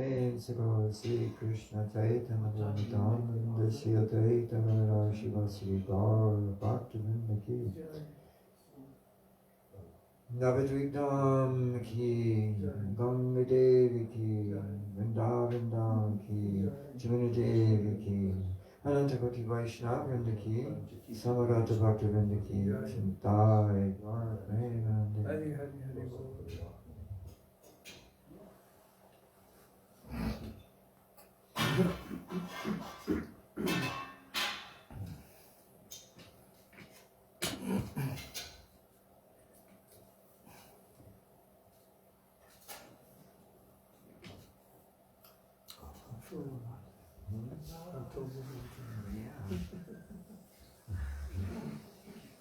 Pensico Sri Krishna Chaitanya Nityananda Sri Advaita Gadadhar Shiva Sri Gaur Bhaktivinoda Ki Navadvipam Ki Ganga Devi Ki Vrindavan Ki Jamuna Devi Ki Anantakoti Vaishnavrinda Ki Samarata Bhaktivinoda Ki Chintai Gaur Premanande. Hari Hari Hari Bol.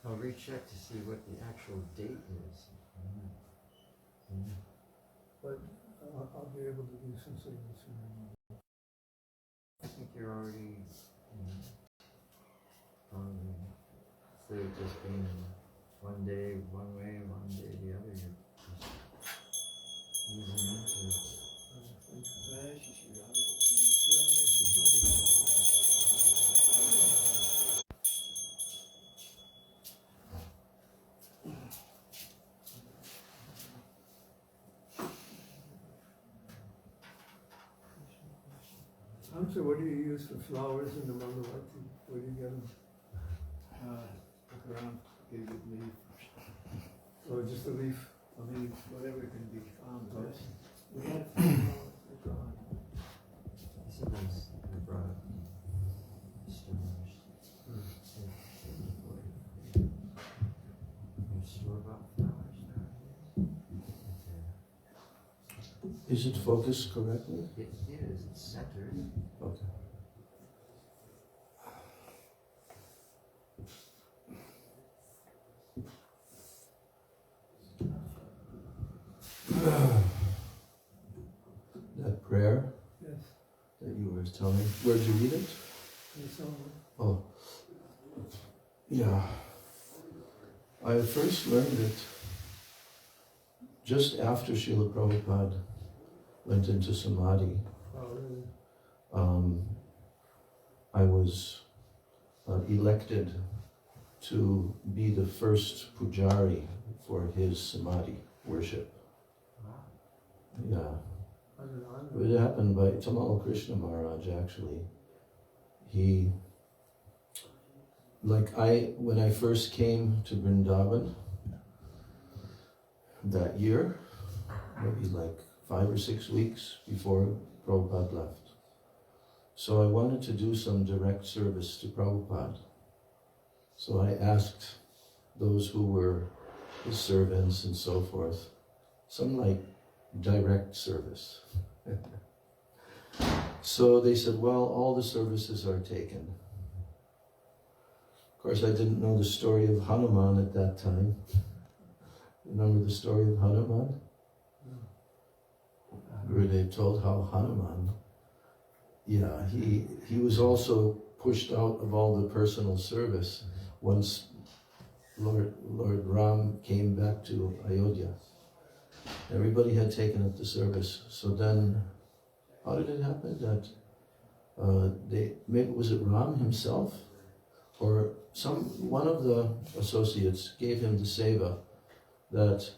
I'll recheck to see what the actual date is. But I'll be able to do some service. I think you're already instead of just being one day one way, one day the other, you're just easing into it. So what do you use for flowers in the Mandalati? Where do you get them? Look around, get a good leaf. Or just a leaf? A leaf, whatever can be found. Yes. We had flowers, they're gone. This is the broad stores. You store-bought flowers nowadays. Is it focused correctly? It is, it's centered. Okay. That prayer Yes. that you were telling me, where'd you read it? Yes, Oh, yeah. I first learned it just after Srila Prabhupada went into Samadhi. I was elected to be the first pujari for his Samadhi worship. Yeah. It happened by Tamal Krishna Maharaj, actually. When I first came to Vrindavan that year, maybe like 5 or 6 weeks before Prabhupada left. So I wanted to do some direct service to Prabhupada. So I asked those who were his servants and so forth, some like direct service. So they said, well, all the services are taken. Of course, I didn't know the story of Hanuman at that time. Remember the story of Hanuman? Gurudev told how Hanuman, he was also pushed out of all the personal service once Lord Ram came back to Ayodhya. Everybody had taken up the service. So then, how did it happen that maybe was it Ram himself, or one of the associates gave him the seva that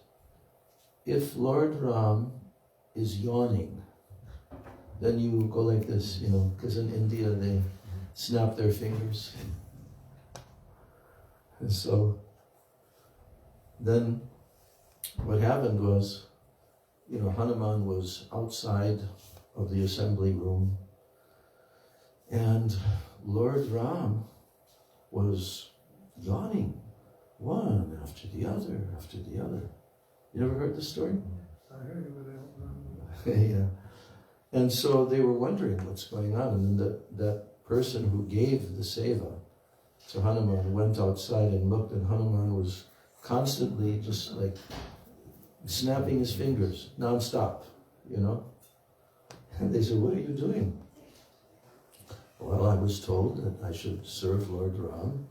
if Lord Ram is yawning, then you go like this, because in India they snap their fingers. And so then what happened was, Hanuman was outside of the assembly room, and Lord Ram was yawning, one after the other, after the other. You ever heard this story? I heard it, but I don't remember. Yeah. And so they were wondering what's going on, and then that person who gave the seva to Hanuman went outside and looked, and Hanuman was constantly just like snapping his fingers non-stop, And they said, what are you doing? Well, I was told that I should serve Lord Ram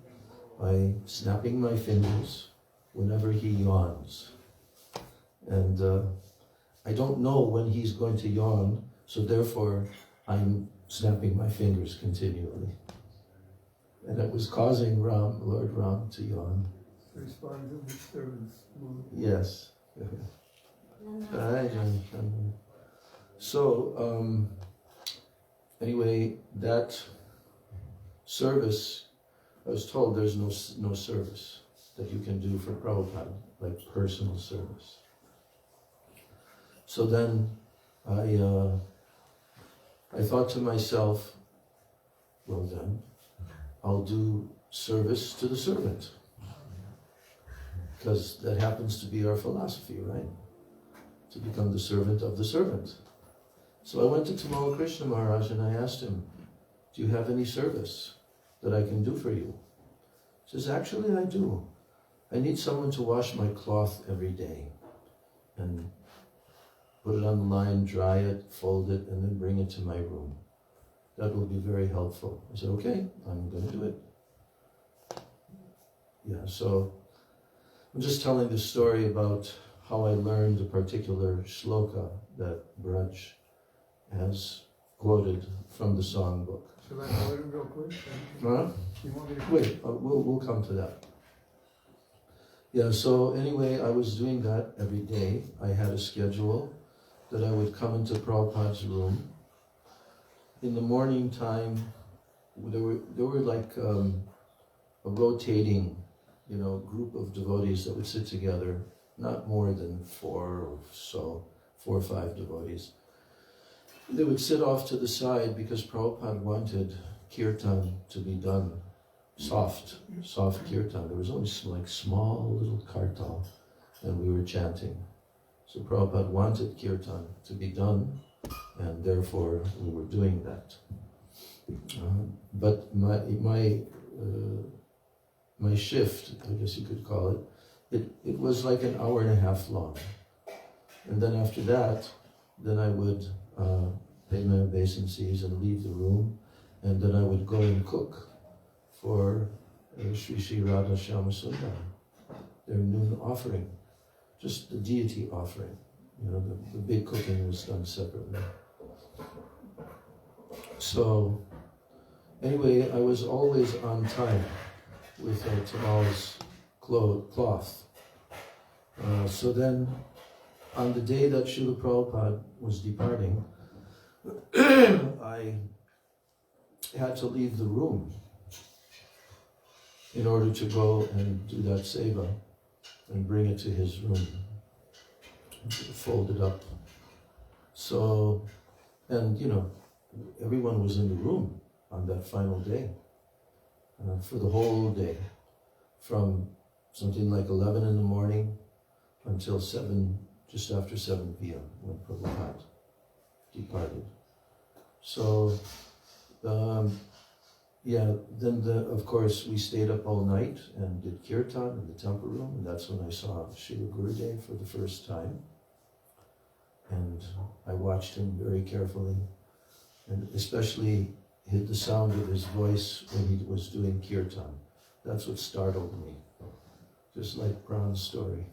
by snapping my fingers whenever he yawns. And I don't know when he's going to yawn, So therefore, I'm snapping my fingers continually. And it was causing Lord Ram to yawn. Respond to disturbance mood. Yes. So, anyway, that service, I was told there's no service that you can do for Prabhupada, like personal service. So then I thought to myself, well then, I'll do service to the servant. Because that happens to be our philosophy, right? To become the servant of the servant. So I went to Tamal Krishna Maharaj and I asked him, do you have any service that I can do for you? He says, actually I do. I need someone to wash my cloth every day and put it on the line, dry it, fold it, and then bring it to my room. That will be very helpful. I said, okay, I'm going to do it. Yeah, so I'm just telling the story about how I learned a particular shloka that Braj has quoted from the songbook. Shall I go it real quick? Huh? You want me to Wait, we'll come to that. Yeah, so anyway, I was doing that every day. I had a schedule that I would come into Prabhupada's room. In the morning time, there were like a rotating, group of devotees that would sit together, not more than 4 or 5 devotees. They would sit off to the side because Prabhupada wanted kirtan to be done, soft kirtan. There was only like small little kartal, and we were chanting. So Prabhupada wanted kirtan to be done, and therefore we were doing that. But my shift, I guess you could call it, it was like an hour and a half long. And then after that, then I would pay my obeisances and leave the room, and then I would go and cook for Sri Radha Shyama Sundar, their noon offering, just the deity offering. The big cooking was done separately. So, anyway, I was always on time with Tamal's cloth. So then, on the day that Srila Prabhupada was departing, I had to leave the room in order to go and do that seva and bring it to his room, fold it up. So, and everyone was in the room on that final day, for the whole day, from something like 11 in the morning until 7, just after 7 p.m. when Prabhupada departed. So, then of course we stayed up all night and did kirtan in the temple room, and that's when I saw Srila Gurudev for the first time. And I watched him very carefully, and especially the sound of his voice when he was doing kirtan. That's what startled me, just like Pran's story.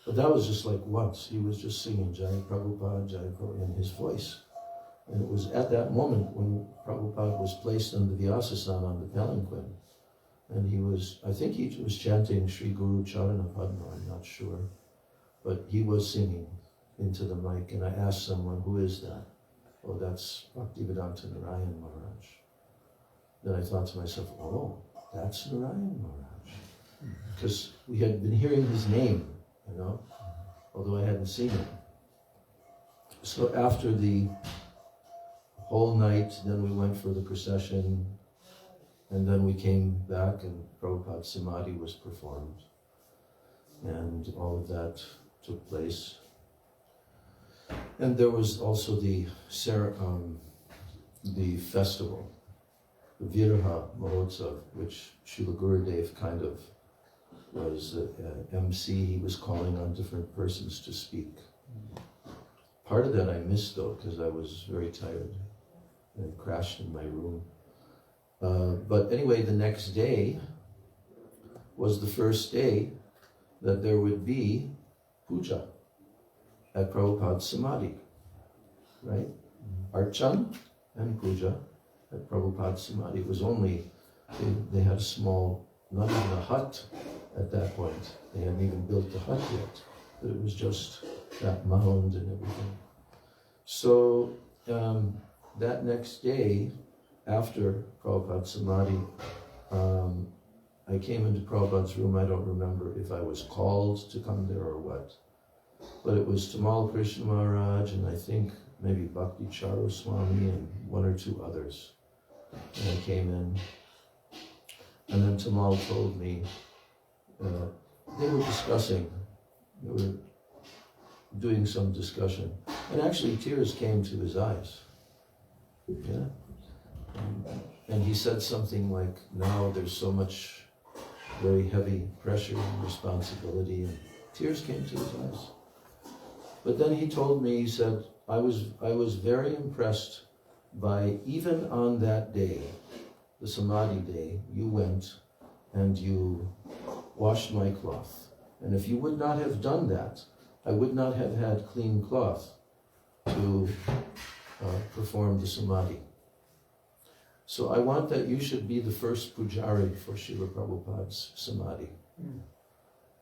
But that was just like once. He was just singing Jai Prabhupada, Jai Prabhupada in his voice. And it was at that moment when Prabhupada was placed on the Vyasasana on the palanquin. And I think he was chanting Sri Guru Charana Padma, I'm not sure. But he was singing into the mic, and I asked someone, who is that? Oh, that's Bhaktivedanta Narayan Maharaj. Then I thought to myself, oh, that's Narayan Maharaj. Because we had been hearing his name, although I hadn't seen him. So after the whole night, then we went for the procession, and then we came back and Prabhupada's Samadhi was performed. And all of that took place. And there was also the festival, the Viraha Mahotsav, which Srila Gurudev kind of was MC. He was calling on different persons to speak. Part of that I missed though, because I was very tired and crashed in my room. But anyway, the next day was the first day that there would be puja at Prabhupada's Samadhi. right? Archan and puja at Prabhupada's Samadhi. It was only, they had a small, not even a hut at that point. They hadn't even built the hut yet. But it was just that mound and everything. So that next day, after Prabhupada's Samadhi, I came into Prabhupada's room. I don't remember if I was called to come there or what. But it was Tamal Krishna Maharaj and I think maybe Bhakti Charu Swami and one or two others. And I came in. And then Tamal told me, they were discussing, they were doing some discussion. And actually tears came to his eyes. Yeah. And he said something like, now there's so much very heavy pressure and responsibility, and tears came to his eyes. But then he told me, he said, I was very impressed by, even on that day, the Samadhi day, you went and you washed my cloth. And if you would not have done that, I would not have had clean cloth to perform the Samadhi. So I want that you should be the first pujari for Srila Prabhupada's Samadhi.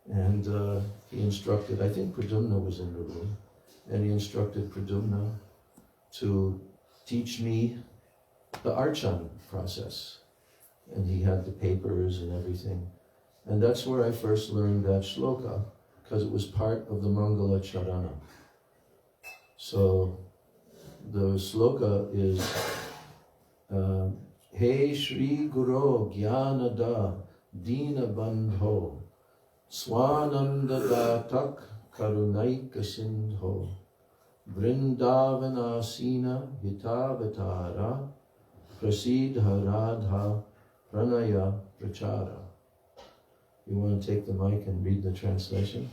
And he instructed, I think Pradyumna was in the room, and he instructed Pradyumna to teach me the Archan process. And he had the papers and everything. And that's where I first learned that shloka, because it was part of the Mangala Charana. So the shloka is Hey Shri Guru Jnanada Dina Bandho Swananda Datak Karunaika Sindho Vrindavanasina Hitavatara Prasidha Radha Pranaya Prachara. You want to take the mic and read the translation?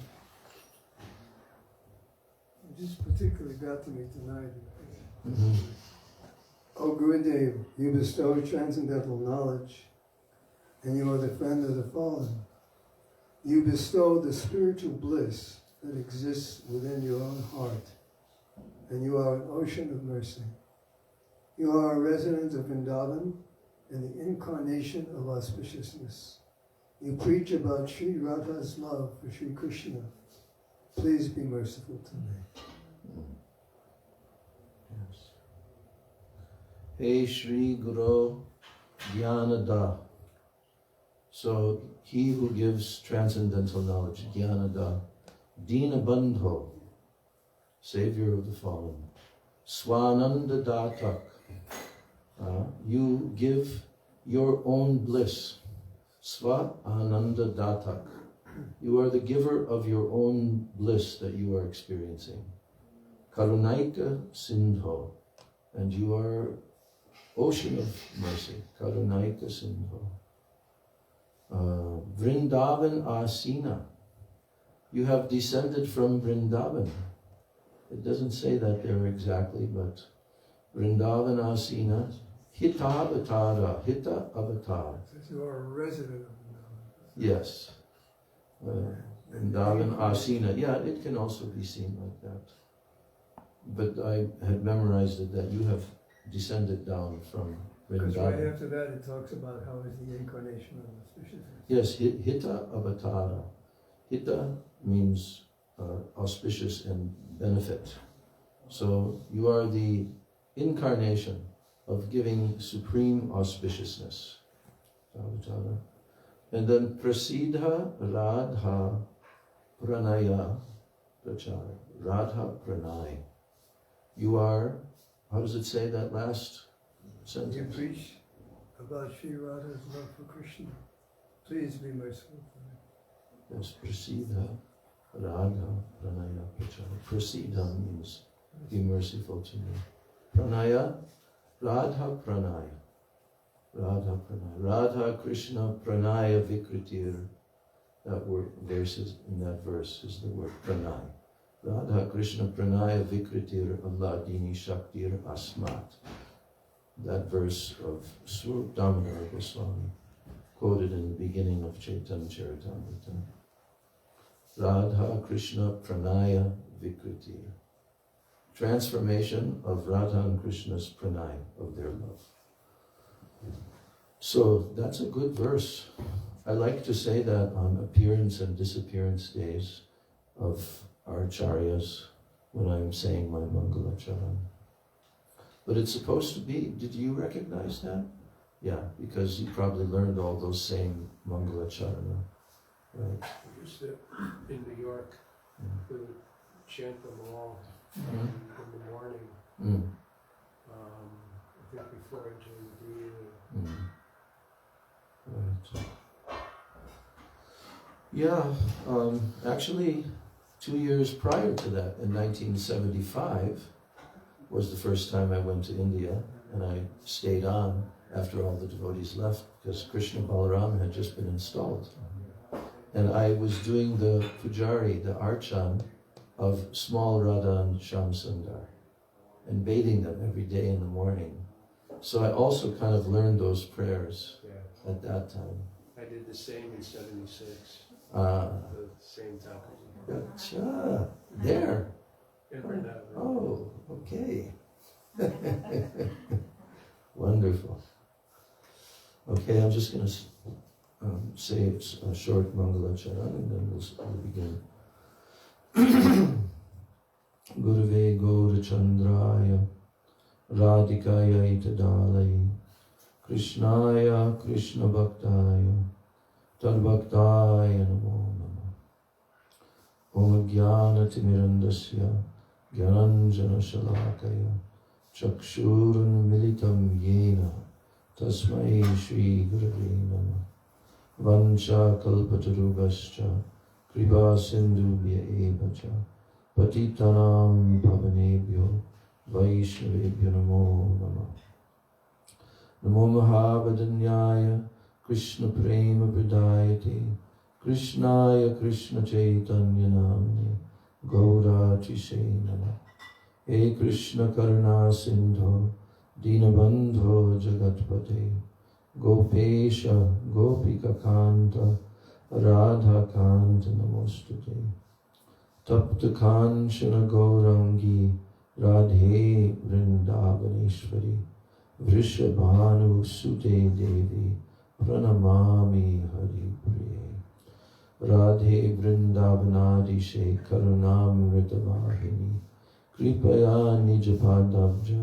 This particularly got to me tonight. O Gurudev, you bestow transcendental knowledge, and you are the friend of the fallen. You bestow the spiritual bliss that exists within your own heart, and you are an ocean of mercy. You are a resident of Vrindavan and the incarnation of auspiciousness. You preach about Sri Radha's love for Sri Krishna. Please be merciful to me. Yes. Hey Shri Guru Jnanada. So he who gives transcendental knowledge, Jnanada, Dina Bandho, savior of the fallen, Swananda Datak, you give your own bliss. Sva Ananda Datak. You are the giver of your own bliss that you are experiencing. Karunaika Sindho. And you are ocean of mercy. Karunaika Sindho. Vrindavan Asina. You have descended from Vrindavan. It doesn't say that there exactly, but Vrindavan Asina. Hita Avatara, Hita Avatar. Since you are a resident of Vrindavan. Yes. Vrindavan Asina. Yeah, it can also be seen like that. But I had memorized it that you have descended down from Because Vrindavan. right after that it talks about how is the incarnation of auspiciousness. Yes, Hita Avatara. Hita means auspicious and benefit. So you are the incarnation of giving supreme auspiciousness. And then Prasidha Radha Pranaya Prachara. Radha Pranay. You are, how does it say that last sentence? You preach about Sri Radha's love for Krishna. Please be merciful to me. Yes, Prasidha Radha Pranaya Prachara. Prasidha means be merciful to me. Pranaya, Radha Pranaya. Radha Pranaya. Radha Krishna Pranaya Vikritir. That word, verses in that verse is the word Pranay. Radha Krishna Pranaya Vikritir Allah Dini Shaktir Asmat. That verse of Swarup Damodar Goswami, quoted in the beginning of Chaitanya Charitamrita. Radha Krishna Pranaya Vikritir. transformation of Radha and Krishna's pranay, of their love. So that's a good verse. I like to say that on appearance and disappearance days of our acharyas when I'm saying my Mangalacharan. But it's supposed to be, did you recognize that? Yeah, because you probably learned all those same Mangalacharana, right? We used to, in New York, we would chant them all in the morning. I think before entering the day. Right. Yeah, actually 2 years prior to that, in 1975, was the first time I went to India, and I stayed on after all the devotees left, because Krishna Balaram had just been installed. And I was doing the pujari, the archan, of small Radha and Shyam Sundar, and bathing them every day in the morning. So I also kind of learned those prayers at that time. I did the same in 76. The same time. Gotcha. There. Oh, okay. Wonderful. Okay, I'm just going to say a short Mangalacharan and then we'll begin. Gurave Gaurachandraya Radhikaya Itadalai Krishnaya Krishna Bhaktaya Tadbhaktaya Namo Namo Om Jnana Timirandasya Gyananjana Shalakaya Chakshurun Militam Yena Tasmai Shri Gurave Namah Vancha Kalpatarubhascha Kripa Sindhubhya Evacha Patitanam Pavanebhyo Vaishnavebhyo Namo Namah Namo Mahabhadanyaya Krishna Prema Pradayate Krishnaya Krishna Chaitanya Namane Gaura Tise Namah He Krishna Karuna Sindho Dinabandho Jagatpate Gopesha Gopika Kanta Radha Kanta Namostute Tapta Kanchana Gaurangi Radhe Vrindavaneshwari Vrishabhanu Sute Devi Pranamami Hari Priye Radhe Vrindavanadishe Karunamritavahini Kripaya Nijapadabja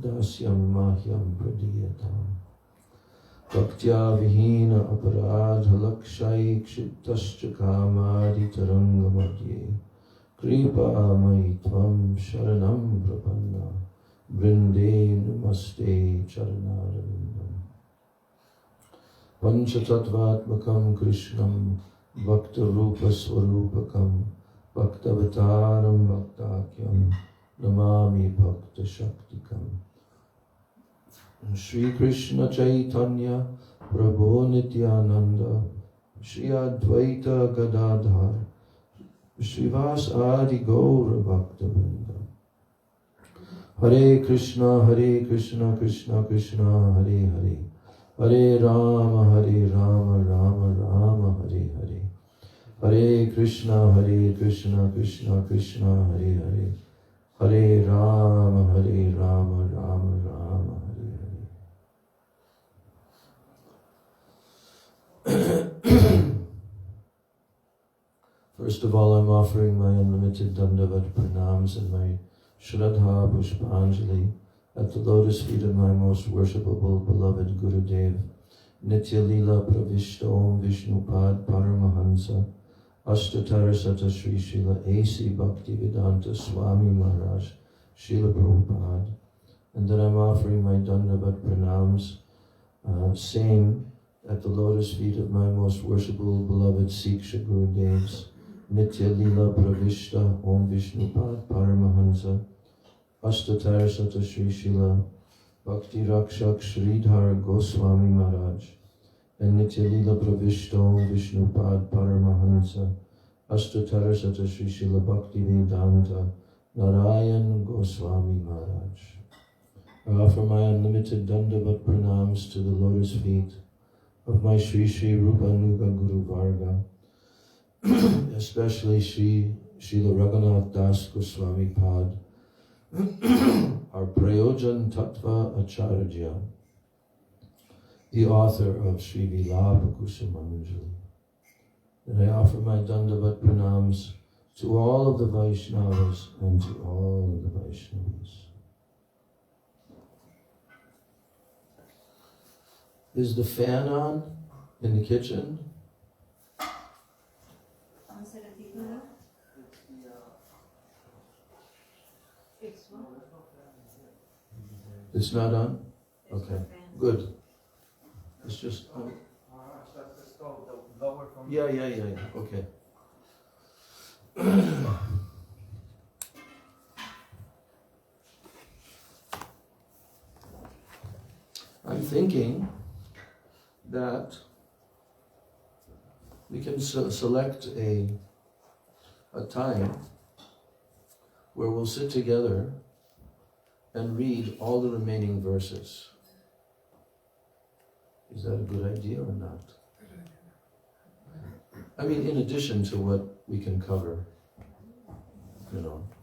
Dasyam Mahyam Pradiyatam Bhaktya Vihina Aparadha Lakshai Kshiptascha Kamadi Taranga Madhye Kripa Maitvam Sharanam Prapanna Vrinde Namaste Charanarvindam Panchatattvatmakam Krishnam Bhakta Rupa Swarupakam Bhaktavataram Bhaktakyam Namami Bhakta Shaktikam Shri Krishna Chaitanya Prabhu Nityananda Shri Advaita Gadadhar Shrivas Adi Gaura Bhakta Vrinda Hare Krishna Krishna Krishna Hare Hare Hare Rama Rama Rama Hare Hare Hare Krishna Krishna Krishna Hare Hare Hare Rama Rama Rama Hare Hare. First of all, I'm offering my unlimited Dandavat Pranams and my Shraddha Pushpanjali at the lotus feet of my most worshipable beloved Gurudev, Nitya Lila Pravishta Om Vishnupad Paramahansa Ashtatarasata Sri Srila A.C. Bhaktivedanta Swami Maharaj Srila Prabhupada. And then I'm offering my Dandavat Pranams, same at the lotus feet of my most worshipable beloved Siksha Gurudevs, Nitya Lila Pravishta Om Vishnupad Paramahansa Ashtatarasata Sri Srila Bhakti Rakshak Sridhar Goswami Maharaj, and Nitya Lila Pravishta Om Vishnupad Paramahansa Ashtatarasata Sri Srila Bhakti Vedanta Narayan Goswami Maharaj. I offer my unlimited Dandavat Pranams to the lotus feet of my Sri Sri Rupanuga Guru Varga, especially Srila Raghunath Das Goswami Pad, our Prayojan Tattva Acharya, the author of Sri Vilapa-kusumanjali, that I offer my Dandavat pranams to all of the Vaishnavas and to all of the Vaishnavas. Is the fan on in the kitchen? It's not on? Okay, good. It's just on. Yeah, okay. I'm thinking that we can select a time where we'll sit together and read all the remaining verses. Is that a good idea or not? I mean, in addition to what we can cover,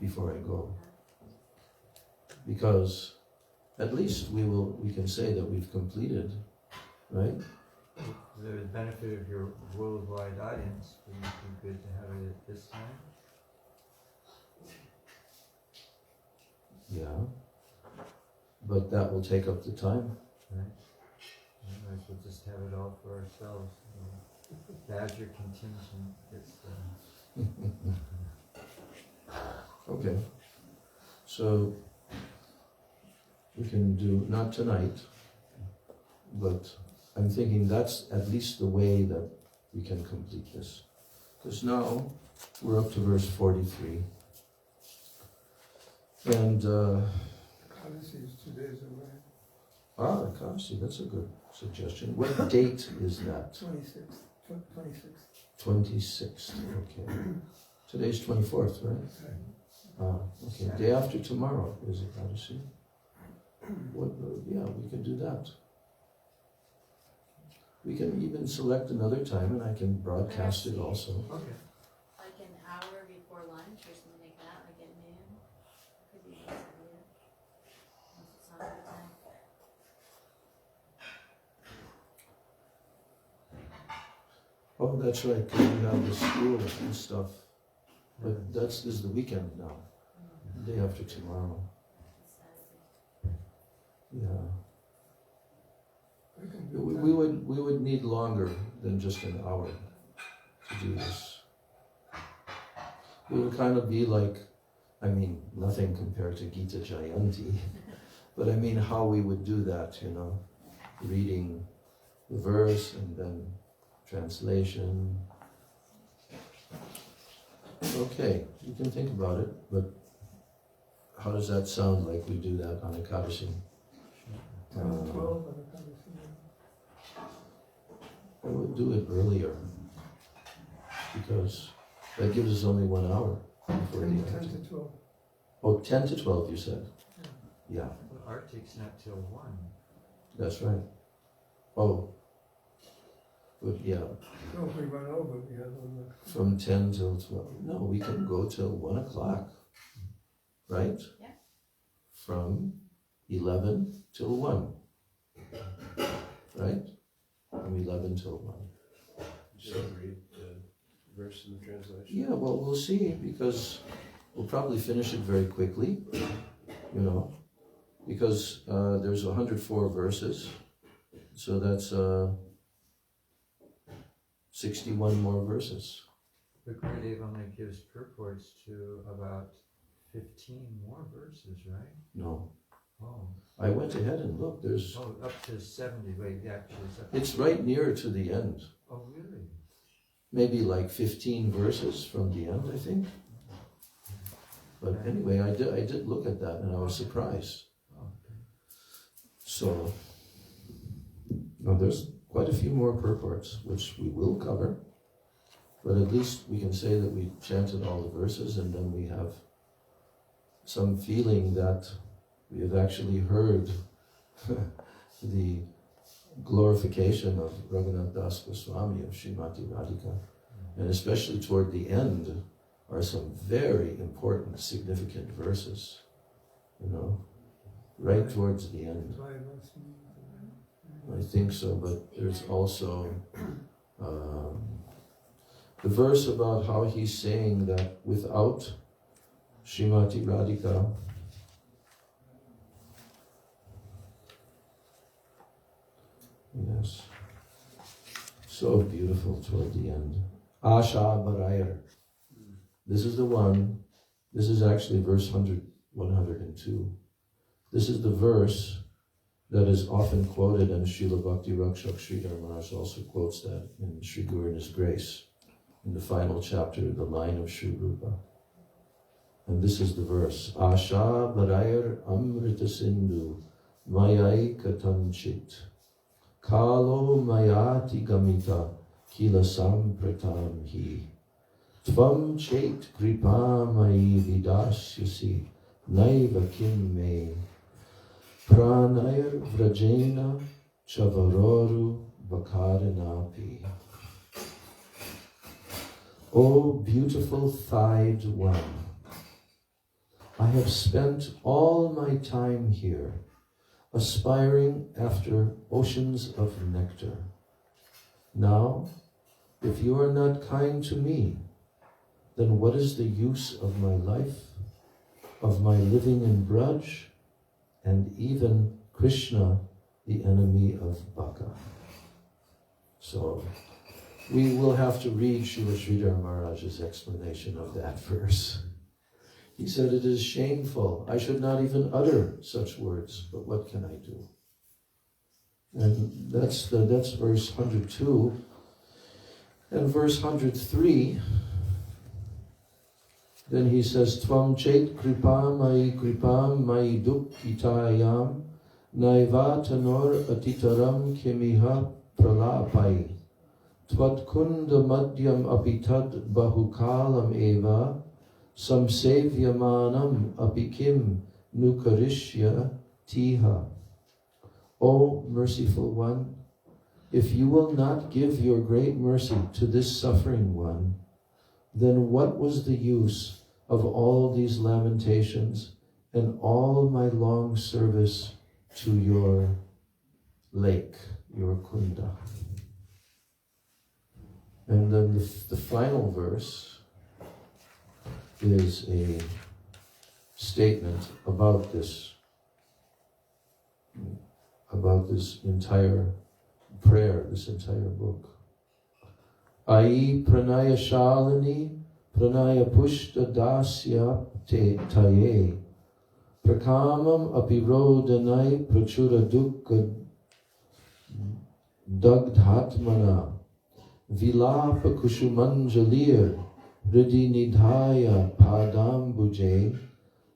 before I go. Because at least we can say that we've completed, right? For the benefit of your worldwide audience, wouldn't it be good to have it at this time? Yeah. But that will take up the time. Right? Otherwise we'll just have it all for ourselves. Badger contingent gets Okay. So we can do, not tonight, but I'm thinking that's at least the way that we can complete this. Because now we're up to verse 43. And Odyssey is 2 days away. Ekadasi, that's a good suggestion. What date is that? 26th. 26th. 26th, okay. Today's 24th, right? Okay. Day after tomorrow is Ekadasi. Yeah, we can do that. We can even select another time and I can broadcast it also. Okay. Like an hour before lunch or something like that, like at noon. Could be earlier. Once it's not a good time. Oh, that's right, because we have the school and stuff. But this is the weekend now. The day after tomorrow. It's Saturday. Yeah. We can do We would need longer than just an hour to do this. It would kind of be like, nothing compared to Gita Jayanti, but how we would do that, reading the verse and then translation. Okay, you can think about it, but how does that sound like we do that on Ekadashi? 10 and 12 on the I would do it earlier, because that gives us only 1 hour before the 10 Arctic. to 12. Oh, 10 to 12 you said? Yeah, Well, Arctic's not till 1. that's right. Oh, but yeah, No, if we run over, we have one. from 10 till 12. No, we can go till 1 o'clock, right? Yeah. From 11 till 1, right? From 11 till 1. Just read the verse in the translation. Yeah, well, we'll see, because we'll probably finish it very quickly, because there's 104 verses, so that's 61 more verses. But Gurudev only gives purports to about 15 more verses, right? No, Oh. I went ahead and looked, there's, Oh, up to 70. Wait, actually, it's up it's right near to the end. Oh, really? Maybe like 15 verses from the end, I think. But anyway, I did look at that and I was surprised. Oh, okay. So, no, there's quite a few more purports, which we will cover. But at least we can say that we chanted all the verses and then we have some feeling that we have actually heard the glorification of Raghunath Das Goswami of Srimati Radhika. And especially toward the end are some very important, significant verses. right towards the end. I think so, but there's also the verse about how he's saying that without Srimati Radhika, yes, so beautiful toward the end. Asha Barayar. This is the one, this is actually verse 102. This is the verse that is often quoted, and Srila Bhakti Rakshak Sridhar Maharaj also quotes that in Sri Guru and His Grace, in the final chapter, the line of Sri Rupa. And this is the verse, Asha Barayar Amrita Sindhu Mayai Katanchit Kalo Mayati Gamita Kila Sampratam Hi Tvam Chet Kripa Mayi Vidasyasi Naiva Kim Me Pranayar Vrajena Chavaroru Bakaranapi. O beautiful thighed one, I have spent all my time here, aspiring after oceans of nectar. Now, if you are not kind to me, then what is the use of my life, of my living in Braj, and even Krishna, the enemy of Baka? So, we will have to read Srila Sridhar Maharaj's explanation of that verse. He said, it is shameful. I should not even utter such words, but what can I do? And that's verse 102. And verse 103, then he says, Tvam chet kripam mai dukkitayam naiva tanor atitaram kemiha pralapai tvad kunda madhyam apitad bahukalam eva samsevyamanam apikim nukarishya tiha. O merciful one, if you will not give your great mercy to this suffering one, then what was the use of all these lamentations and all my long service to your lake, your kunda? And then the final verse is a statement about this entire prayer, this entire book. Ai pranaya shalini pranaya pushta dasya te taye prakamam apirodanai prachura dukkha dagdhatmana Vilapa-kusumanjali Hridi nidhaya padambuje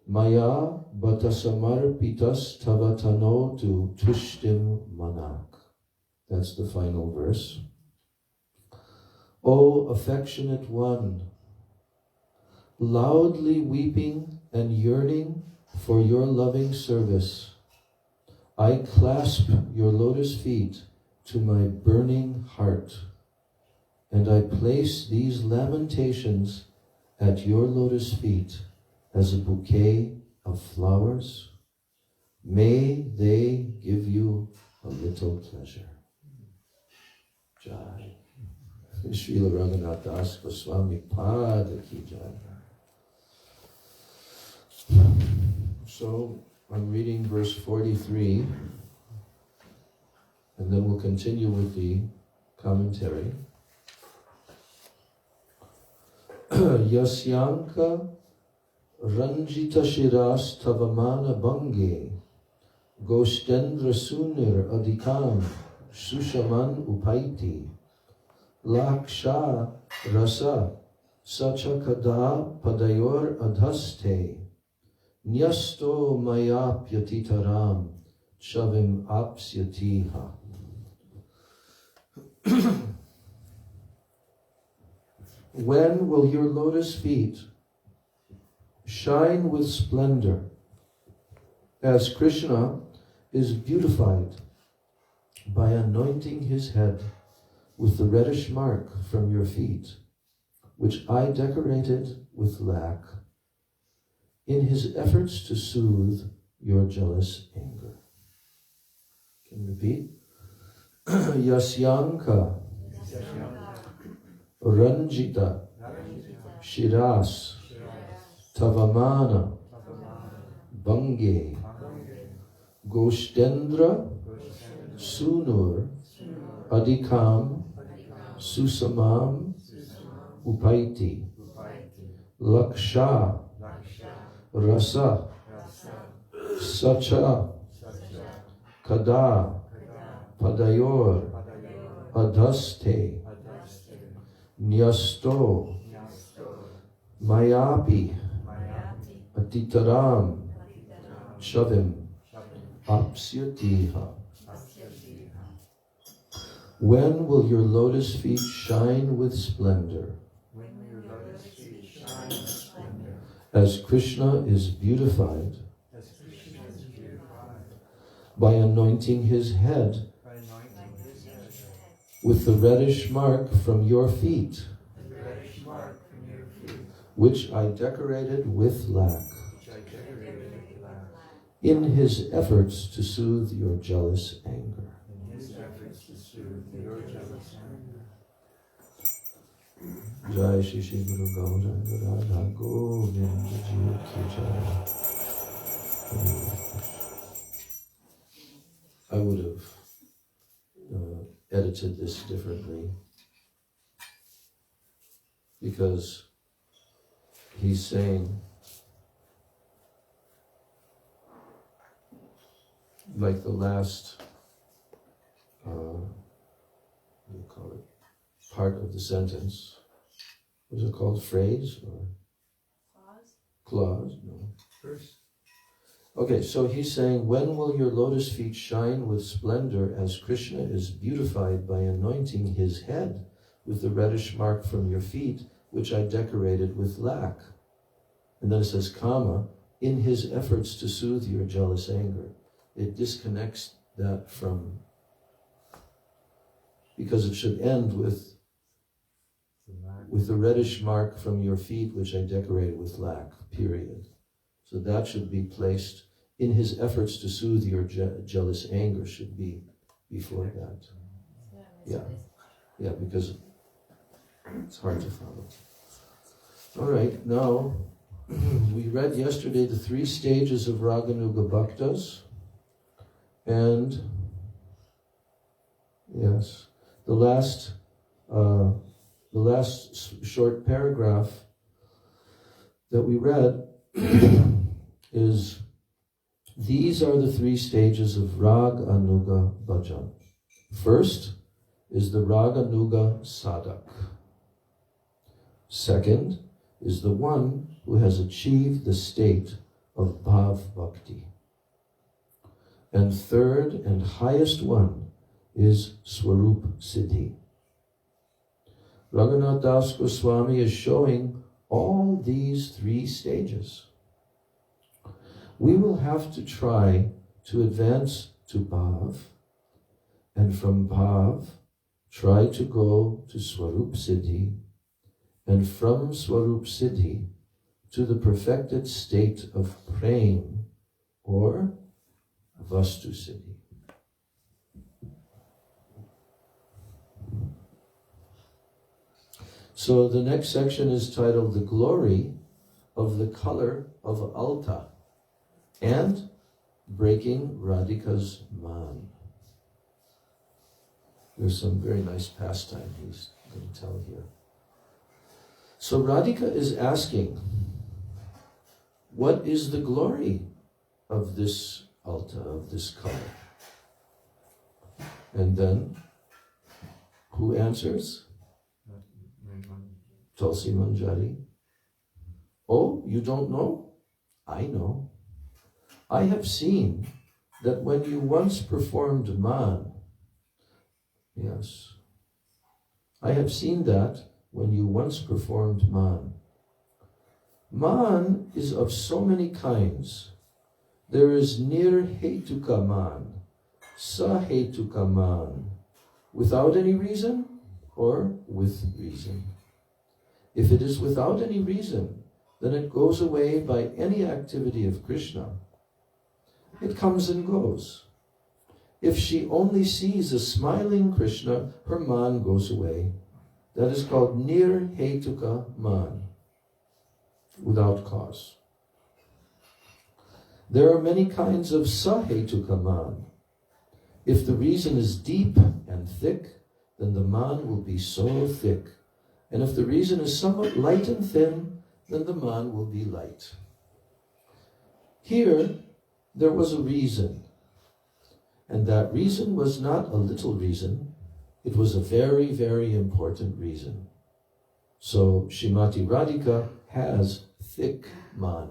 maya batasamarpitas tavatanotu tushtim manak. That's the final verse. O affectionate one, loudly weeping and yearning for your loving service, I clasp your lotus feet to my burning heart, and I place these lamentations at your lotus feet as a bouquet of flowers. May they give you a little pleasure. Jai. Srila Raghunath Das Goswami Pada Ki Jai. So I'm reading verse 43, and then we'll continue with the commentary. Yasyanka Ranjita Shiras Tavamana Bange Goshtendra Sunir Adikam Sushaman Upaiti Laksha Rasa Sachakada Padayor Adhaste Nyasto Mayapyatitaram Shavim Apsyatiha. When will your lotus feet shine with splendor as Krishna is beautified by anointing his head with the reddish mark from your feet, which I decorated with lac, in his efforts to soothe your jealous anger. Can you repeat? Yasyanka Ranjita Shiras Tavamana Bange Goshtendra Sunur Adikam Susamam Upaiti Laksha Rasa Sacha Kada Padayor Adhaste Nyasto Mayapi Atitaram Shavim Apsyatiha. When will your lotus feet shine with splendor? As Krishna is beautified by anointing his head with the reddish mark from your feet, which I decorated with lac, in his efforts to soothe your jealous anger. Jai Shri Shri Guru Gauranga Radha Govinda Ji Ki Jai. I would have edited this differently, because he's saying, like the last, what do you call it, part of the sentence, was it called phrase or? Clause? No. Verse. Okay, so he's saying, when will your lotus feet shine with splendor as Krishna is beautified by anointing his head with the reddish mark from your feet, which I decorated with lac? And then it says, comma, in his efforts to soothe your jealous anger. It disconnects that from, because it should end with the reddish mark from your feet, which I decorated with lac, period. So that should be placed, in his efforts to soothe your jealous anger should be before that. Yeah, because it's hard to follow. All right, now, we read yesterday the 3 stages of Raganuga Bhaktas, and yes, the last short paragraph that we read is, these are the 3 stages of Raganuga Bhajan. First is the Raganuga Sadak. Second is the one who has achieved the state of Bhav Bhakti. And third and highest one is Swarup Siddhi. Raghunath Das Goswami is showing all these 3 stages. We will have to try to advance to Bhav, and from Bhav, try to go to Swarup Siddhi, and from Swarup Siddhi to the perfected state of Prem, or Vastu Siddhi. So the next section is titled The Glory of the Color of Alta and Breaking Radhika's Man. There's some very nice pastime he's going to tell here. So Radhika is asking, what is the glory of this alta, of this color? And then, who answers? Tulsi Manjari. Oh, you don't know? I know. I have seen that when you once performed man, yes, I have seen that when you once performed man. Man is of so many kinds. There is nirhetuka man, sahetuka man, without any reason or with reason. If it is without any reason, then it goes away by any activity of Krishna. it comes and goes. If she only sees a smiling Krishna, her man goes away. That is called nirhetuka man, without cause. There are many kinds of sahetuka man. If the reason is deep and thick, then the man will be so thick. And if the reason is somewhat light and thin, then the man will be light. Here, there was a reason. And that reason was not a little reason. It was a very, very important reason. So, Srimati Radhika has thick man.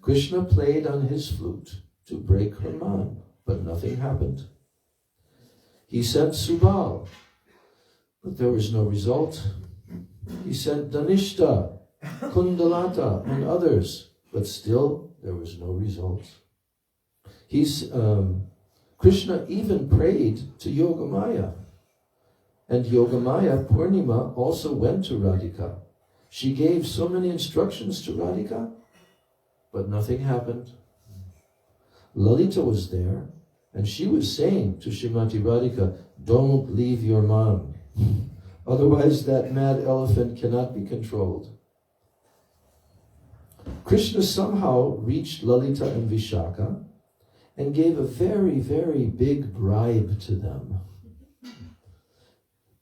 Krishna played on his flute to break her man, but nothing happened. He sent Subal, but there was no result. He sent Dhanishta, Kundalata, and others, but still there was no result. Krishna even prayed to Yogamaya, and Yogamaya, Purnima, also went to Radhika. She gave so many instructions to Radhika, but nothing happened. Lalita was there, and she was saying to Srimati Radhika, don't leave your man. Otherwise that mad elephant cannot be controlled. Krishna somehow reached Lalita and Vishaka and gave a very, very big bribe to them.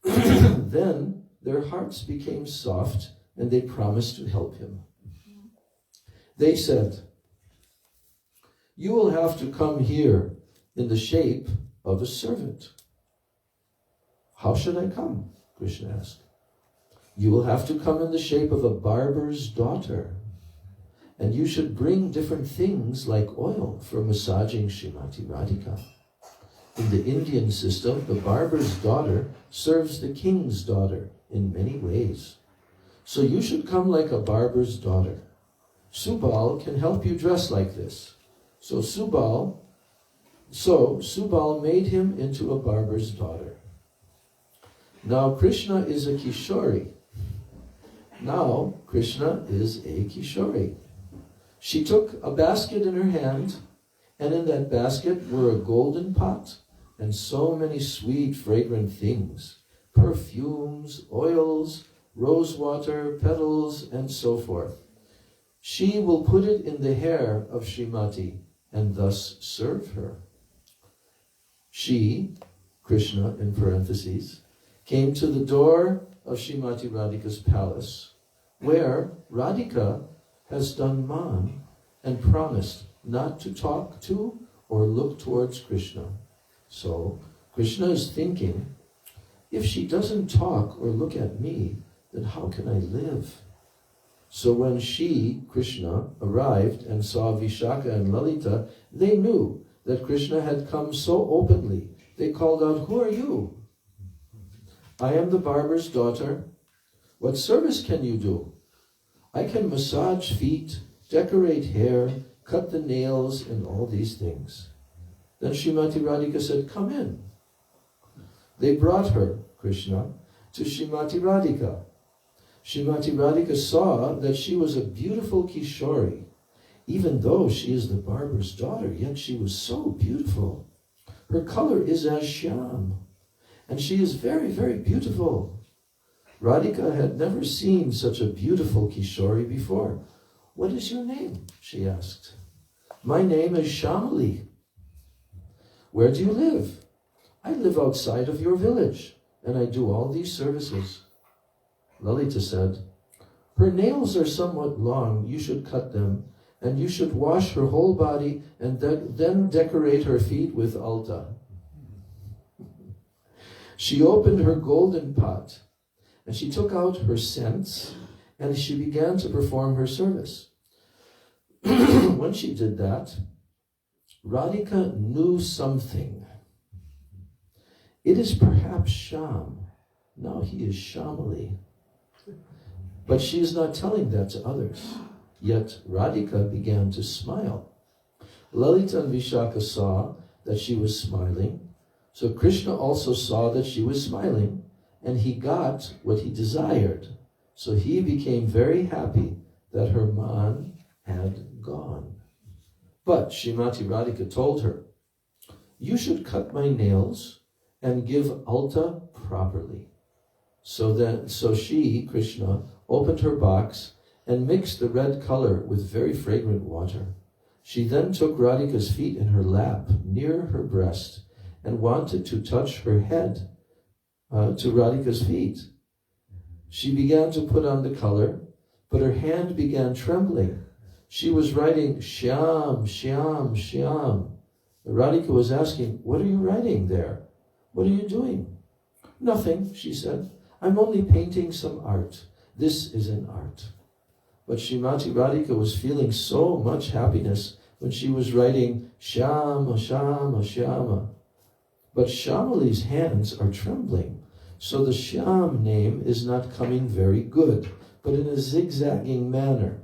Then their hearts became soft and they promised to help him. They said, you will have to come here in the shape of a servant. How should I come? Krishna asked. You will have to come in the shape of a barber's daughter. And you should bring different things like oil for massaging Srimati Radhika. In the Indian system, the barber's daughter serves the king's daughter in many ways. So you should come like a barber's daughter. Subal can help you dress like this. So Subal made him into a barber's daughter. Now Krishna is a Kishori. She took a basket in her hand, and in that basket were a golden pot and so many sweet, fragrant things, perfumes, oils, rose water, petals, and so forth. She will put it in the hair of Srimati and thus serve her. She, Krishna in parentheses, came to the door of Srimati Radhika's palace, where Radhika has done man and promised not to talk to or look towards Krishna. So Krishna is thinking, if she doesn't talk or look at me, then how can I live? So when she, Krishna, arrived and saw Vishaka and Lalita, they knew that Krishna had come so openly. They called out, who are you? I am the barber's daughter. What service can you do? I can massage feet, decorate hair, cut the nails, and all these things. Then Srimati Radhika said, come in. They brought her, Krishna, to Srimati Radhika. Srimati Radhika saw that she was a beautiful Kishori. Even though she is the barber's daughter, yet she was so beautiful. Her color is as Shyam, and she is very, very beautiful. Radhika had never seen such a beautiful Kishori before. What is your name? She asked. My name is Shamali. Where do you live? I live outside of your village, and I do all these services. Lalita said, her nails are somewhat long, you should cut them, and you should wash her whole body and then decorate her feet with alta. She opened her golden pot, and she took out her scents, and she began to perform her service. When she did that, Radhika knew something. It is perhaps Sham. Now he is Shamali. But she is not telling that to others. Yet Radhika began to smile. Lalita and Vishaka saw that she was smiling. So Krishna also saw that she was smiling, and he got what he desired. So he became very happy that her man had gone. But Srimati Radhika told her, "You should cut my nails and give alta properly." So she, Krishna, opened her box and mixed the red color with very fragrant water. She then took Radhika's feet in her lap near her breast and wanted to touch her head to Radhika's feet. She began to put on the color, but her hand began trembling. She was writing Shyam, Shyam, Shyam. Radhika was asking, "What are you writing there? What are you doing?" "Nothing," she said. "I'm only painting some art. This is an art." But Srimati Radhika was feeling so much happiness when she was writing Shyama, Shyama, Shyama. But Shamali's hands are trembling, so the Shyam name is not coming very good, but in a zigzagging manner.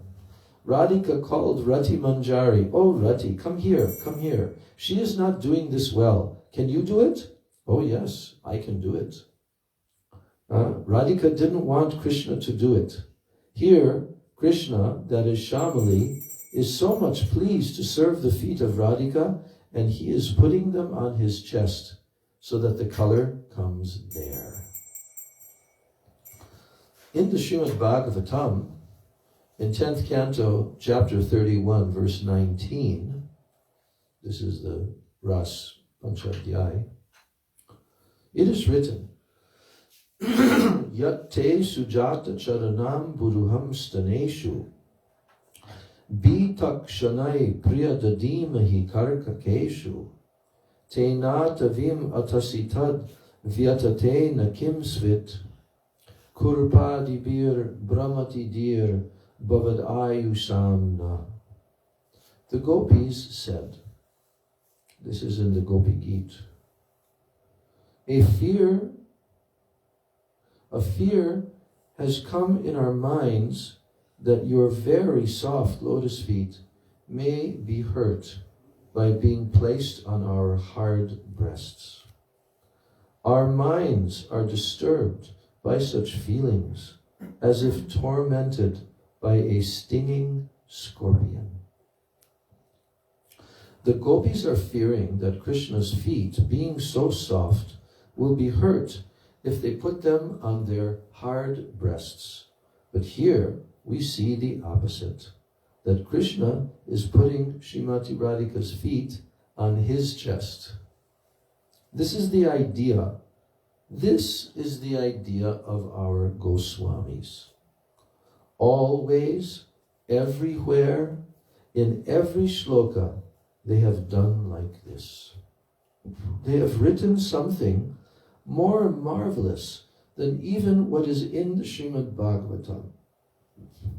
Radhika called Rati Manjari. "Oh, Rati, come here, come here. She is not doing this well. Can you do it?" "Oh, yes, I can do it." Radhika didn't want Krishna to do it. Here, Krishna, that is Shamali, is so much pleased to serve the feet of Radhika, and he is putting them on his chest so that the color comes there. In the Srimad Bhagavatam, in 10th canto, chapter 31, verse 19, this is the Ras Panchadhyay, it is written, Yat te sujata charanam buruham staneshu bitakshanai priyadadimahi karkakeshu tenatavim atasitad vyatate nakim svit kurpadibir brahmatidir bhavad ayusamna. The gopis said, this is in the Gopi Geet, a fear has come in our minds that your very soft lotus feet may be hurt by being placed on our hard breasts. Our minds are disturbed by such feelings as if tormented by a stinging scorpion. The gopis are fearing that Krishna's feet, being so soft, will be hurt if they put them on their hard breasts. But here we see the opposite, that Krishna is putting Srimati Radhika's feet on his chest. This is the idea. This is the idea of our Goswamis. Always, everywhere, in every shloka, they have done like this. They have written something more marvelous than even what is in the Srimad Bhagavatam.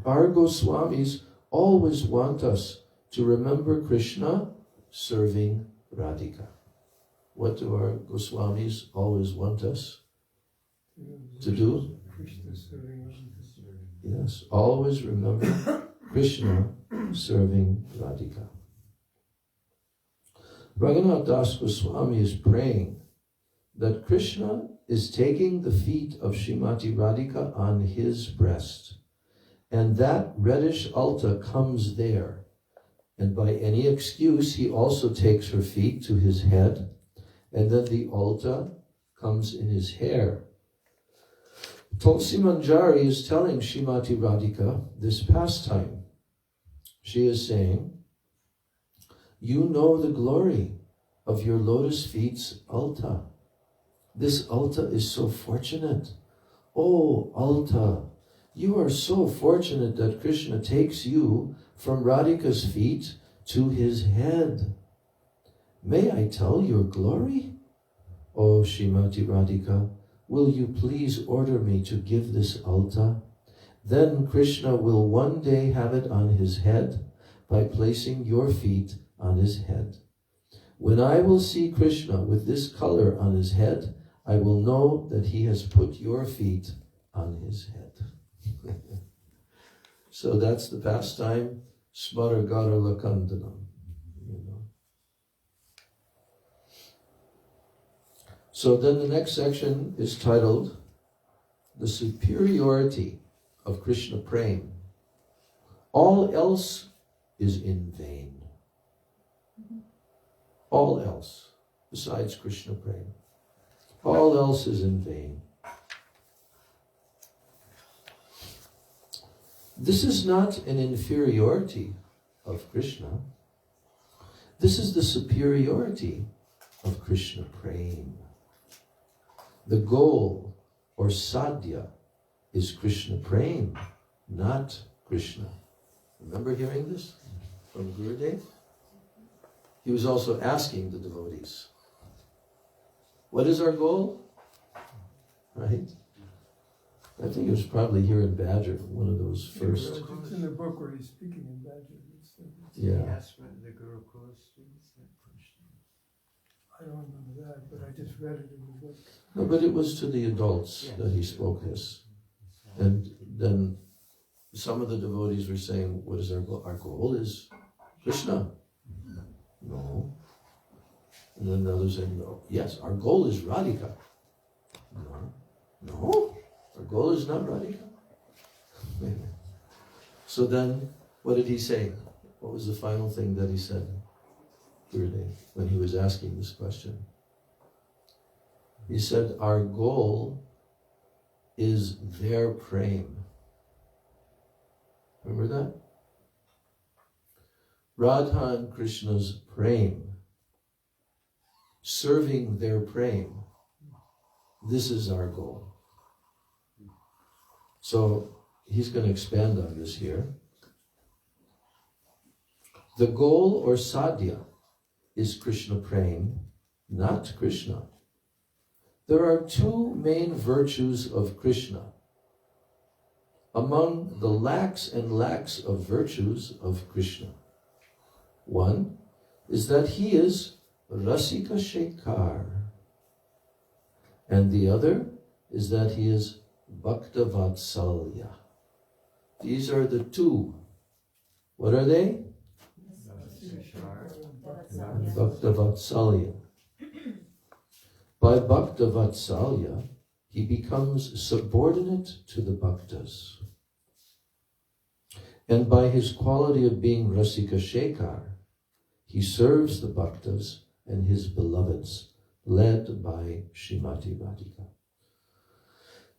Our Goswamis always want us to remember Krishna serving Radhika. What do our Goswamis always want us to do? Krishna serving Radhika. Yes, always remember Krishna serving Radhika. Raghunath Das Goswami is praying that Krishna is taking the feet of Srimati Radhika on his breast, and that reddish alta comes there. And by any excuse, he also takes her feet to his head, and then the alta comes in his hair. Tulsi Manjari is telling Srimati Radhika this pastime. She is saying, you know the glory of your lotus feet's alta. This alta is so fortunate. Oh, alta, you are so fortunate that Krishna takes you from Radhika's feet to his head. May I tell your glory? Oh, Srimati Radhika, will you please order me to give this alta? Then Krishna will one day have it on his head by placing your feet on his head. When I will see Krishna with this color on his head, I will know that he has put your feet on his head. So that's the pastime, Smaragara Lakandanam. So then the next section is titled, The Superiority of Krishna Prem. All else is in vain. all else besides Krishna prema. All else is in vain. This is not an inferiority of Krishna. This is the superiority of Krishna prema. The goal or sadhya is Krishna prema, not Krishna. Remember hearing this from Gurudev? He was also asking the devotees, what is our goal? Right? I think it was probably here in Badger, one of those first. It's in the book where he's speaking in Badger. Yeah. Yes, when the Guru calls students that question. I don't remember that, but I just read it in the book. No, but it was to the adults that he spoke this. And then some of the devotees were saying, what is our goal? Our goal is Krishna. No. And then the others saying, no. Yes, our goal is Radhika. No. No. Our goal is not Radhika. So then, what did he say? What was the final thing that he said, Gurudev, when he was asking this question? He said, our goal is their prema. Remember that? Radha and Krishna's prema. Serving their prema. This is our goal. So he's going to expand on this here. The goal or sadhya is Krishna prema, not Krishna. There are two main virtues of Krishna. Among the lakhs and lakhs of virtues of Krishna. One is that he is Rasika Shekhar. And the other is that he is Bhakta Vatsalya. These are the two. What are they? Bhakta Vatsalya. By Bhakta Vatsalya, he becomes subordinate to the bhaktas. And by his quality of being Rasika Shekhar, he serves the bhaktas and his beloveds, led by Srimati Radhika.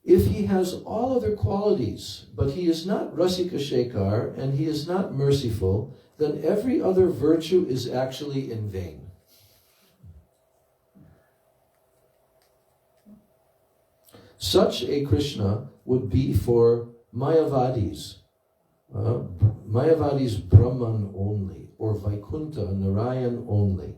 If he has all other qualities, but he is not Rasika Shekhar and he is not merciful, then every other virtue is actually in vain. Such a Krishna would be for Mayavadis. Mayavadis Brahman only, or Vaikuntha, Narayan only.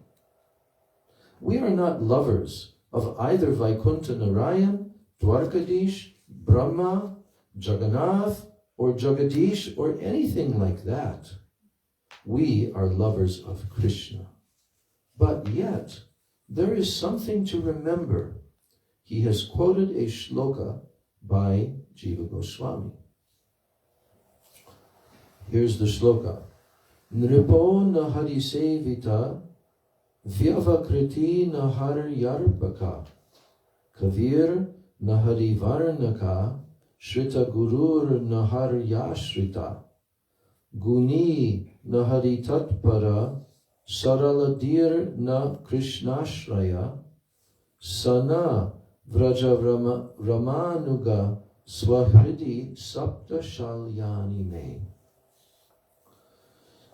We are not lovers of either Vaikuntha Narayan, Dwarkadish, Brahma, Jagannath, or Jagadish, or anything like that. We are lovers of Krishna. But yet, there is something to remember. He has quoted a shloka by Jiva Goswami. Here's the shloka. Nripo nahari sevita vyavakriti nahar yarpaka kavir nahari varnaka shrita gurur nahar yashrita guni nahari tatpara saraladir na krishnashraya sana vraja ramanuga swahridi sapta shalyani me.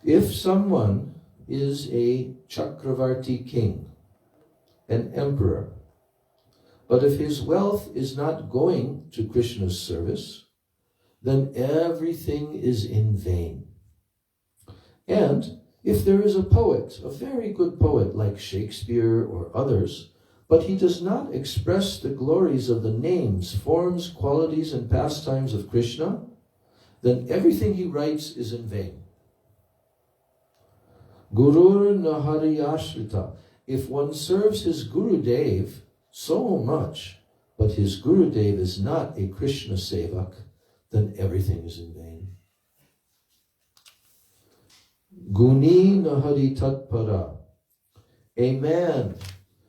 If someone is a Chakravarti king, an emperor, but if his wealth is not going to Krishna's service, then everything is in vain. And if there is a poet, a very good poet like Shakespeare or others, but he does not express the glories of the names, forms, qualities, and pastimes of Krishna, then everything he writes is in vain. Gurur Nahari Ashrita. If one serves his Gurudev so much, but his Gurudev is not a Krishna Sevak, then everything is in vain. Guni Nahari Tatpara. A man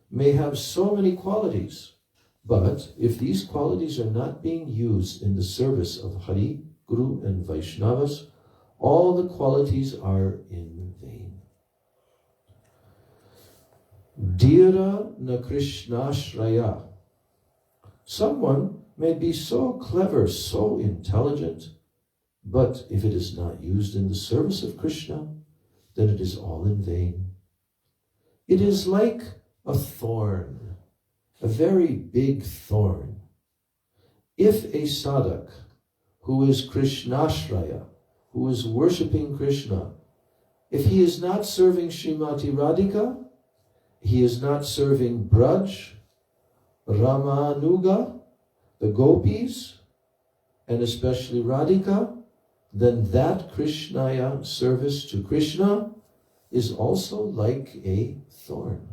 may have so many qualities, but if these qualities are not being used in the service of Hari, Guru, and Vaishnavas, all the qualities are in vain. Dhira na Krishnashraya. Someone may be so clever, so intelligent, but if it is not used in the service of Krishna, then it is all in vain. It is like a thorn, a very big thorn. If a sadhak who is Krishnashraya, who is worshipping Krishna, if he is not serving Srimati Radhika, he is not serving Braj, Ramanuga, the gopis, and especially Radhika, then that Krishnaya service to Krishna is also like a thorn.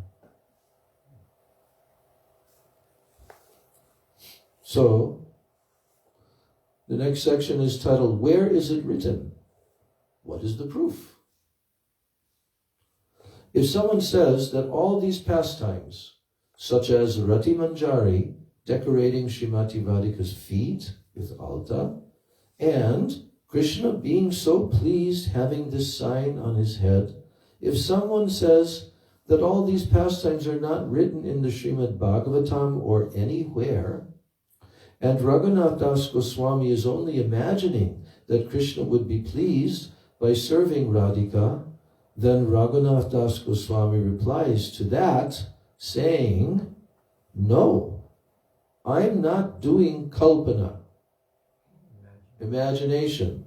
So, the next section is titled, Where is it written? What is the proof? If someone says that all these pastimes, such as Rati Manjari, decorating Srimati Radhika's feet with alta, and Krishna being so pleased having this sign on his head, if someone says that all these pastimes are not written in the Srimad Bhagavatam or anywhere, and Raghunath Das Goswami is only imagining that Krishna would be pleased by serving Radhika, then Raghunath Das Goswami replies to that, saying, no, I'm not doing kalpana, imagination.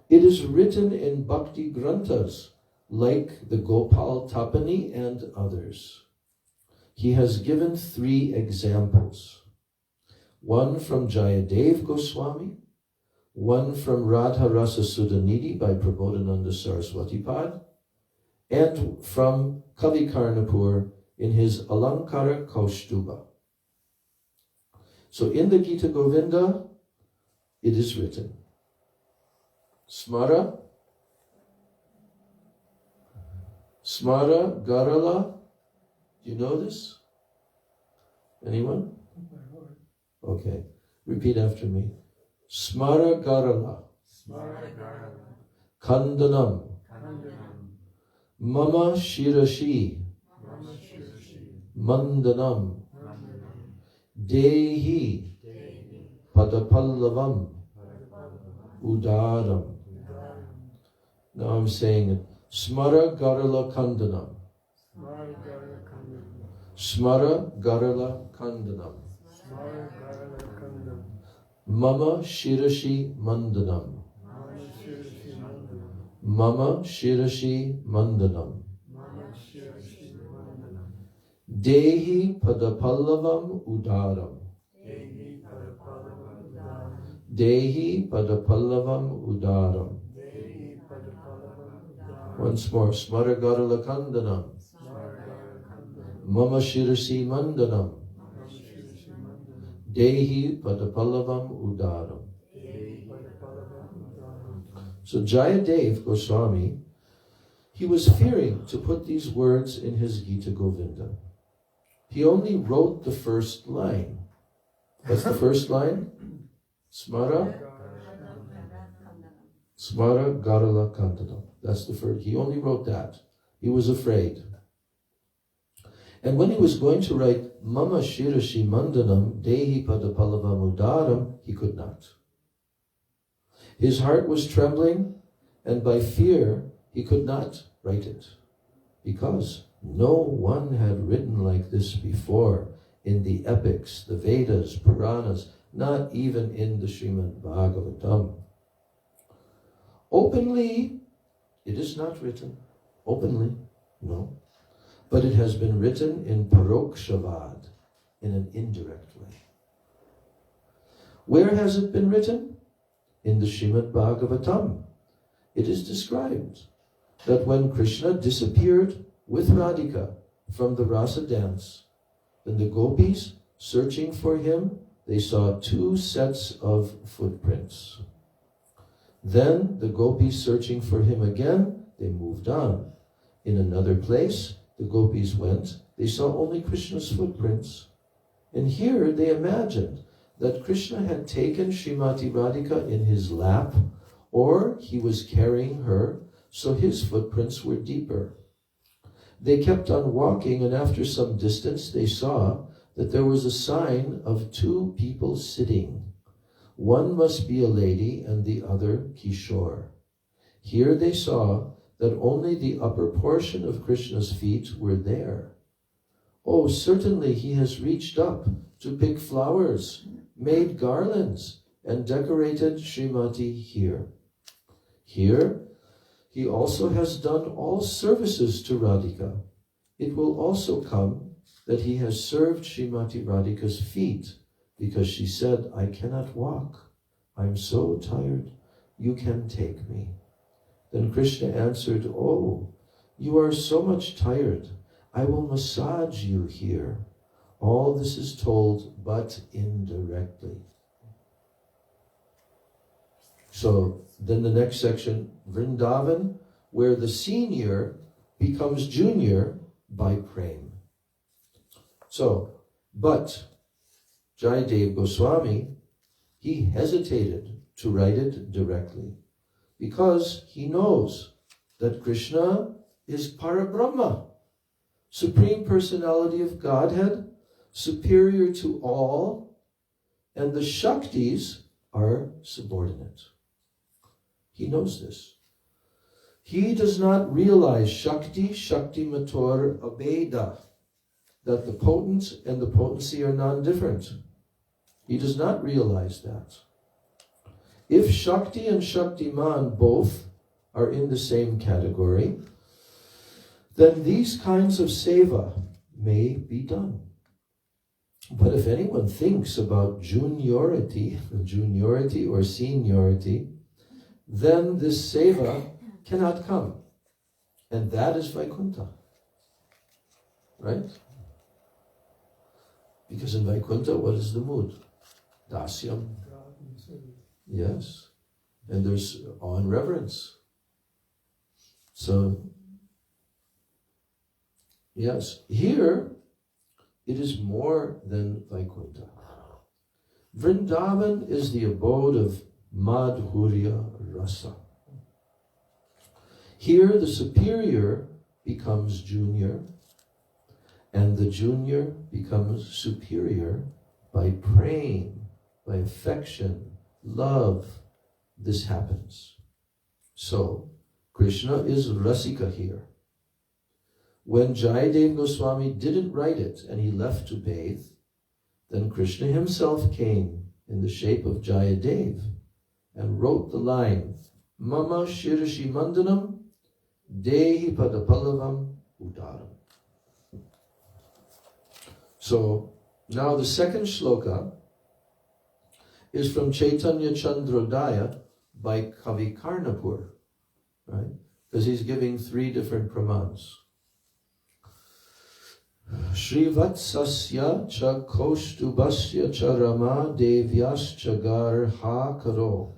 It is written in Bhakti Granthas, like the Gopal Tapani and others. He has given 3 examples. One from Jayadev Goswami, one from Radha Rasa Sudhanidhi by Prabodhananda Saraswati Pad, and from Kavi Karnapur in his Alankara Kaushtuba. So in the Gita Govinda, it is written, Smara Garala. Do you know this? Anyone? Okay. Repeat after me. Smara Garala. Kandanam. Mama Shirashi. Mandanam. Dehi. Padapallavam. Udaram. Now I'm saying it. Smara Garala Kandanam. Smara Garala Kandanam. Mama Shirashi Mandanam. Mama Shirashi Mandanam. Dehi Padapallavam Udaram. Dehi Padapallavam Udaram. Once more. Smara Garala Kandanam. Mama Shirashi Mandanam. Dehi Padapallavam Udaram. So Jayadev Goswami, he was fearing to put these words in his Gita Govinda. He only wrote the first line. What's the first line? Smara Garala Kandanam. That's the first. He only wrote that. He was afraid. And when he was going to write Mama Shirashi Mandanam Dehi Padapallavam Udaram, he could not. His heart was trembling, and by fear he could not write it, because no one had written like this before in the epics, the Vedas, Puranas, not even in the Srimad Bhagavatam. Openly, it is not written. Openly, no. But it has been written in parokshavad, in an indirect way. Where has it been written? In the Srimad Bhagavatam. It is described that when Krishna disappeared with Radhika from the Rasa dance, then the gopis, searching for him, they saw 2 sets of footprints. Then the gopis, searching for him again, they moved on. In another place, the gopis went, they saw only Krishna's footprints. And here they imagined that Krishna had taken Srimati Radhika in his lap, or he was carrying her, so his footprints were deeper. They kept on walking, and after some distance they saw that there was a sign of two people sitting. One must be a lady and the other Kishore. Here they saw that only the upper portion of Krishna's feet were there. Oh, certainly he has reached up to pick flowers, made garlands, and decorated Srimati here. Here, he also has done all services to Radhika. It will also come that he has served Srimati Radhika's feet, because she said, I cannot walk. I'm so tired. You can take me. Then Krishna answered, oh, you are so much tired. I will massage you here. All this is told, but indirectly. So then the next section, Vrindavan, where the senior becomes junior by prema. So, but Jayadev Goswami, he hesitated to write it directly because he knows that Krishna is Parabrahma, Supreme Personality of Godhead, superior to all, and the Shaktis are subordinate. He knows this. He does not realize Shakti, Shakti Mator Abeda, that the potent and the potency are non-different. He does not realize that. If Shakti and Shaktiman both are in the same category, then these kinds of seva may be done. But if anyone thinks about juniority or seniority, then this seva cannot come. And that is Vaikuntha. Right? Because in Vaikuntha, what is the mood? Dasyam. Yes. And there's awe and reverence. So, yes, here it is more than Vaikuntha. Vrindavan is the abode of Madhurya Rasa. Here the superior becomes junior, and the junior becomes superior by praying, by affection, love. This happens. So, Krishna is Rasika here. When Jayadev Goswami didn't write it and he left to bathe, then Krishna himself came in the shape of Jayadev and wrote the line, Mama Shirashi Mandanam Dehi Padapallavam Udaram. So now the second shloka is from Chaitanya Chandrodaya by Kavi Karnapur, right? Because he's giving three different pramans. Shrivatsasya cha koshtubasya cha rama devyas cha garha karo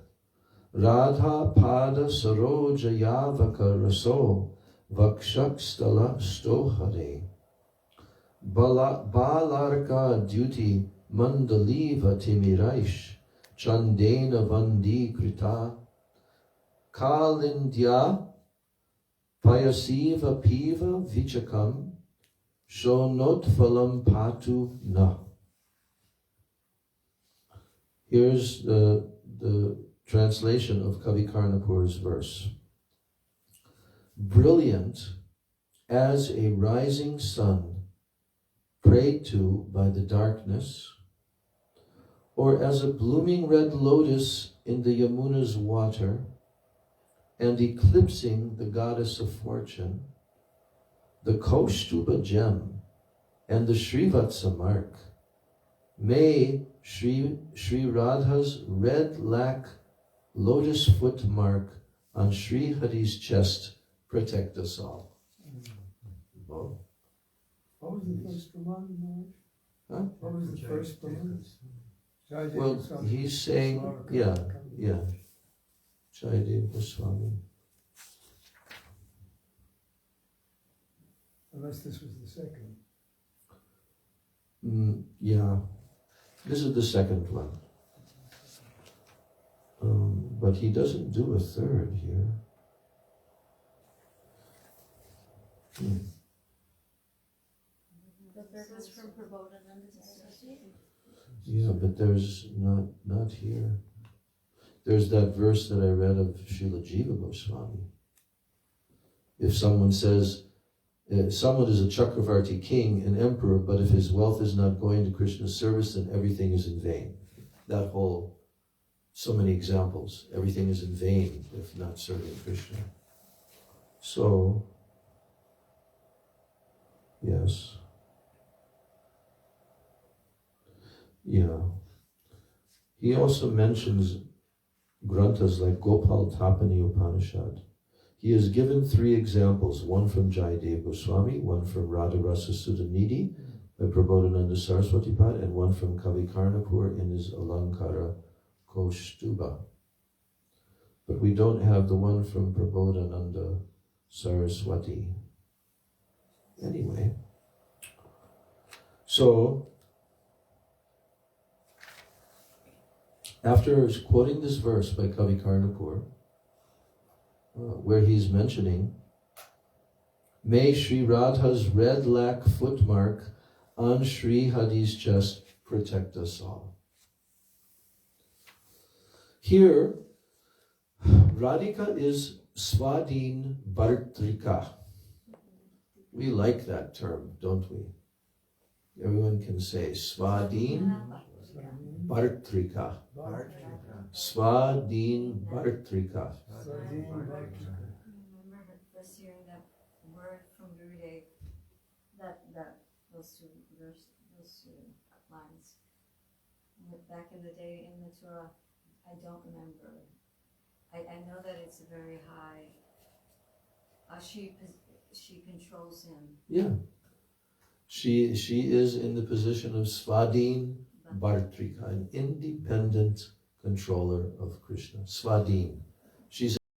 radha pada saroja yavaka raso vakshakstala stohare balarka duty mandaliva timiraish chandena vandi krita kalindya payasiva piva vichakam shonot phalam patu na. Here's the translation of Kavi Karnapur's verse. Brilliant as a rising sun prayed to by the darkness, or as a blooming red lotus in the Yamuna's water, and eclipsing the goddess of fortune, the Kaustuba gem and the Srivatsa mark, may Sri Radha's red lac lotus foot mark on Sri Hari's chest protect us all. Oh. What was the first command? Huh? What was the first command? Well, he's saying, yeah. Jayadev Goswami. Unless this was the second. Yeah, this is the second one. But he doesn't do a third here. But that was from Prabodhananda Saraswati. Yeah, but there's not here. There's that verse that I read of Srila Jiva Goswami. If someone says, someone is a Chakravarti king, an emperor, but if his wealth is not going to Krishna's service, then everything is in vain. That whole, so many examples. Everything is in vain if not serving Krishna. So, yes. Yeah. He also mentions granthas like Gopal Tapani Upanishad. He has given 3 examples, one from Jayadev Goswami, one from Radharasa Sudhanidhi by Prabodhananda Saraswati Pad, and one from Kavi Karnapur in his Alankara Kaustuba. But we don't have the one from Prabodhananda Saraswati. Anyway, so after quoting this verse by Kavi Karnapur, where he's mentioning, may Sri Radha's red lac footmark on Sri Hadi's chest protect us all. Here, Radhika is Svadhin Bhartrika. We like that term, don't we? Everyone can say Svadhin Bhartrika. Svadhin Bhartrika. I remember first hearing that word from Gurudev, those two lines. Back in the day in Mathura, I don't remember. I know that it's a very high. She controls him. Yeah. She is in the position of Svadhin Bhartrika, an independent controller of Krishna. Svadhin. She's